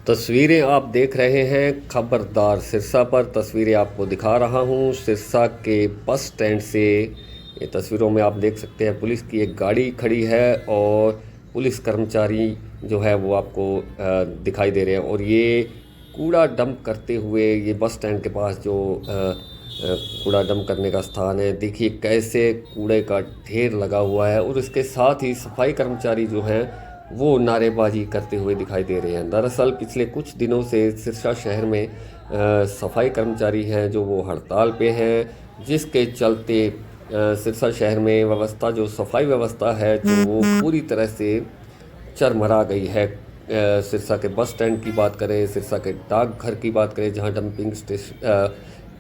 तस्वीरें आप देख रहे हैं खबरदार सिरसा पर। तस्वीरें आपको दिखा रहा हूं सिरसा के बस स्टैंड से। ये तस्वीरों में आप देख सकते हैं पुलिस की एक गाड़ी खड़ी है और पुलिस कर्मचारी जो है वो आपको दिखाई दे रहे हैं। और ये कूड़ा डंप करते हुए ये बस स्टैंड के पास जो कूड़ा डंप करने का स्थान है, देखिए कैसे कूड़े का ढेर लगा हुआ है। और इसके साथ ही सफाई कर्मचारी जो हैं वो नारेबाजी करते हुए दिखाई दे रहे हैं। दरअसल पिछले कुछ दिनों से सिरसा शहर में सफाई कर्मचारी हैं जो वो हड़ताल पे हैं, जिसके चलते सिरसा शहर में व्यवस्था जो सफाई व्यवस्था है जो वो पूरी तरह से चरमरा गई है। सिरसा के बस स्टैंड की बात करें, सिरसा के डाकघर की बात करें जहां डंपिंग स्टेशन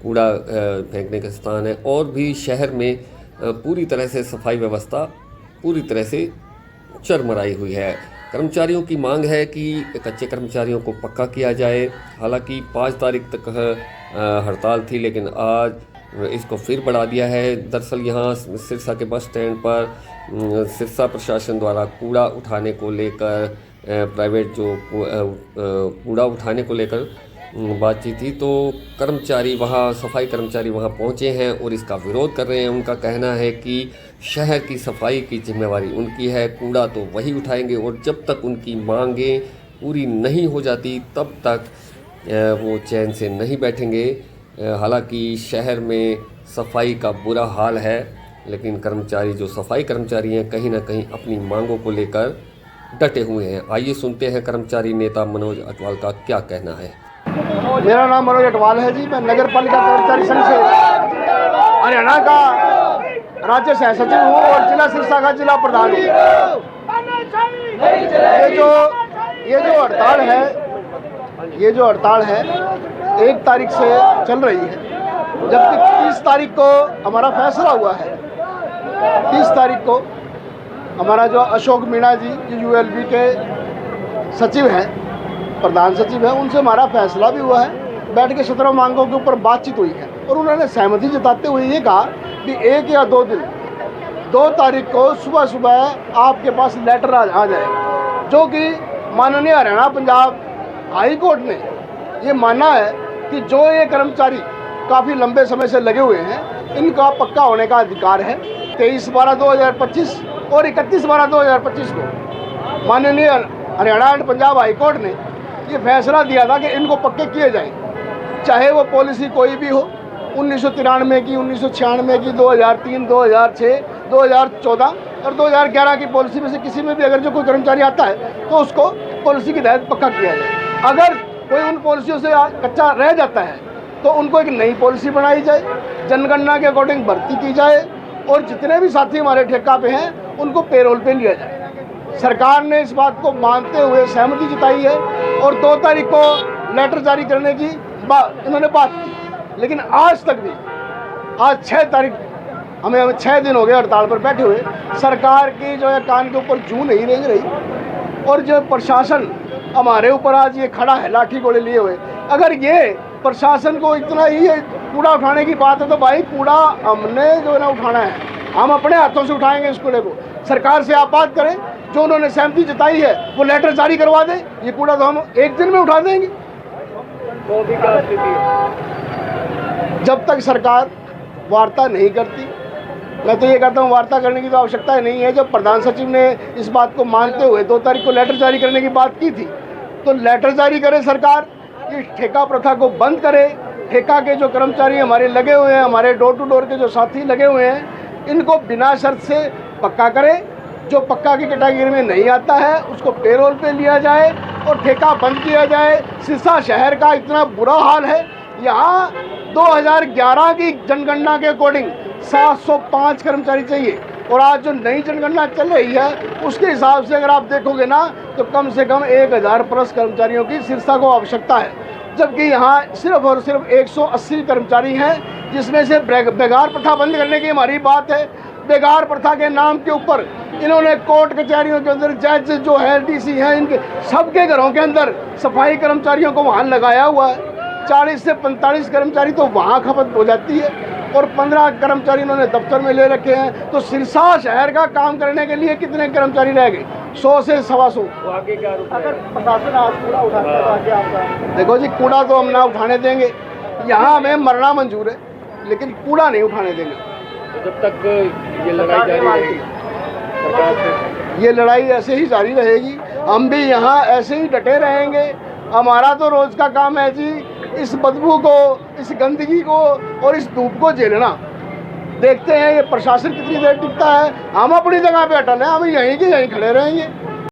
कूड़ा फेंकने का स्थान है, और भी शहर में पूरी तरह से सफाई व्यवस्था पूरी तरह से चरमराई हुई है। कर्मचारियों की मांग है कि कच्चे कर्मचारियों को पक्का किया जाए। हालांकि 5 तारीख तक हड़ताल थी, लेकिन आज इसको फिर बढ़ा दिया है। दरअसल यहाँ सिरसा के बस स्टैंड पर सिरसा प्रशासन द्वारा कूड़ा उठाने को लेकर प्राइवेट जो कूड़ा उठाने को लेकर बातचीत थी, तो कर्मचारी वहाँ सफाई कर्मचारी वहाँ पहुँचे हैं और इसका विरोध कर रहे हैं। उनका कहना है कि शहर की सफाई की जिम्मेवारी उनकी है, कूड़ा तो वही उठाएंगे और जब तक उनकी मांगें पूरी नहीं हो जाती तब तक वो चैन से नहीं बैठेंगे। हालांकि शहर में सफाई का बुरा हाल है, लेकिन कर्मचारी जो सफाई कर्मचारी हैं कहीं ना कहीं अपनी मांगों को लेकर डटे हुए हैं। आइए सुनते हैं कर्मचारी नेता मनोज अटवाल का क्या कहना है। मेरा नाम मनोज अटवाल है जी। मैं नगर पालिका कर्मचारी संघ से हरियाणा का राज्य सह सचिव हूँ और जिला सिरसा का जिला प्रधान हूँ। ये जो हड़ताल है 1 तारीख से चल रही है, जबकि 30 तारीख को हमारा फैसला हुआ है। 30 तारीख को हमारा जो अशोक मीणा जी ULB के सचिव हैं, प्रधान सचिव है, उनसे हमारा फैसला भी हुआ है। बैठ के 17 मांगों के ऊपर बातचीत हुई है और उन्होंने सहमति जताते हुए ये कहा कि 1 या 2 दिन 2 तारीख को सुबह सुबह आपके पास लेटर आ जाए, जो कि माननीय हरियाणा पंजाब हाई कोर्ट ने ये माना है कि जो ये कर्मचारी काफ़ी लंबे समय से लगे हुए हैं इनका पक्का होने का अधिकार है। 23/12/2025 और 31/12/2025 को माननीय Haryana and Punjab high court ने ये फैसला दिया था कि इनको पक्के किए जाएं, चाहे वो पॉलिसी कोई भी हो, 1993 की, 1996 की, 2003, 2006, 2014 और 2011 की पॉलिसी में से किसी में भी अगर जो कोई कर्मचारी आता है तो उसको पॉलिसी के तहत पक्का किया जाए। अगर कोई उन पॉलिसियों से कच्चा रह जाता है तो उनको एक नई पॉलिसी बनाई जाए, जनगणना के अकॉर्डिंग भर्ती की जाए और जितने भी साथी हमारे ठेका पे हैं उनको पेरोल पे लिया जाए। सरकार ने इस बात को मानते हुए सहमति जताई है और 2 तारीख को लेटर जारी करने की इन्होंने बात की, लेकिन आज तक भी आज 6 तारीख हमें 6 दिन हो गए हड़ताल पर बैठे हुए। सरकार की जो है कान के ऊपर जूं नहीं रेंग रही और जो प्रशासन हमारे ऊपर आज ये खड़ा है लाठी गोले लिए हुए। अगर ये प्रशासन को इतना ही कूड़ा उठाने की बात है तो भाई कूड़ा हमने जो है ना उठाना है, हम अपने हाथों से उठाएंगे इस कूड़े को। सरकार से आप बात करें, जो उन्होंने सहमति जताई है वो लेटर जारी करवा दें, ये कूड़ा तो हम 1 दिन में उठा देंगे। जब तक सरकार वार्ता नहीं करती, मैं तो ये कहता हूँ वार्ता करने की तो आवश्यकता नहीं है। जब प्रधान सचिव ने इस बात को मानते हुए 2 तारीख को लेटर जारी करने की बात की थी तो लेटर जारी करे सरकार, इस ठेका प्रथा को बंद करे। ठेका के जो कर्मचारी हमारे लगे हुए हैं, हमारे डोर टू डोर के जो साथी लगे हुए हैं, इनको बिना शर्त से पक्का करे। जो पक्का की कैटेगरी में नहीं आता है उसको पेरोल पे लिया जाए और ठेका बंद किया जाए। सिरसा शहर का इतना बुरा हाल है, यहाँ 2011 की जनगणना के अकॉर्डिंग 705 कर्मचारी चाहिए और आज जो नई जनगणना चल रही है उसके हिसाब से अगर आप देखोगे ना तो कम से कम 1000 प्लस कर्मचारियों की सिरसा को आवश्यकता है, जबकि यहाँ सिर्फ और सिर्फ 180 कर्मचारी हैं, जिसमें से बेगार प्रथा बंद करने की हमारी बात है। बेगार प्रथा के नाम के ऊपर इन्होंने कोर्ट कचहरियों के अंदर जज जो है DC हैं, इनके सबके घरों के अंदर सफाई कर्मचारियों को वहाँ लगाया हुआ है। 40 से 45 कर्मचारी तो वहाँ खपत हो जाती है और 15 कर्मचारी इन्होंने दफ्तर में ले रखे हैं। तो सिरसा शहर का काम करने के लिए कितने कर्मचारी रह गए? 100 से 125। तो आगे क्या रुक अगर प्रशासन आज कूड़ा उठाता है तो आगे आपका? देखो जी, कूड़ा तो हम ना उठाने देंगे, यहाँ हमें मरना मंजूर है, लेकिन कूड़ा नहीं उठाने देंगे। तो जब तक ये लड़ाई जारी रहेगी सरकार से, ये लड़ाई ऐसे ही जारी रहेगी, हम भी यहाँ ऐसे ही डटे रहेंगे। हमारा तो रोज का काम है जी, इस बदबू को, इस गंदगी को और इस धूप को झेलना। देखते हैं ये प्रशासन कितनी देर टिकता है। हम अपनी जगह पे अटल हैं, हम यहीं के यहीं खड़े रहेंगे।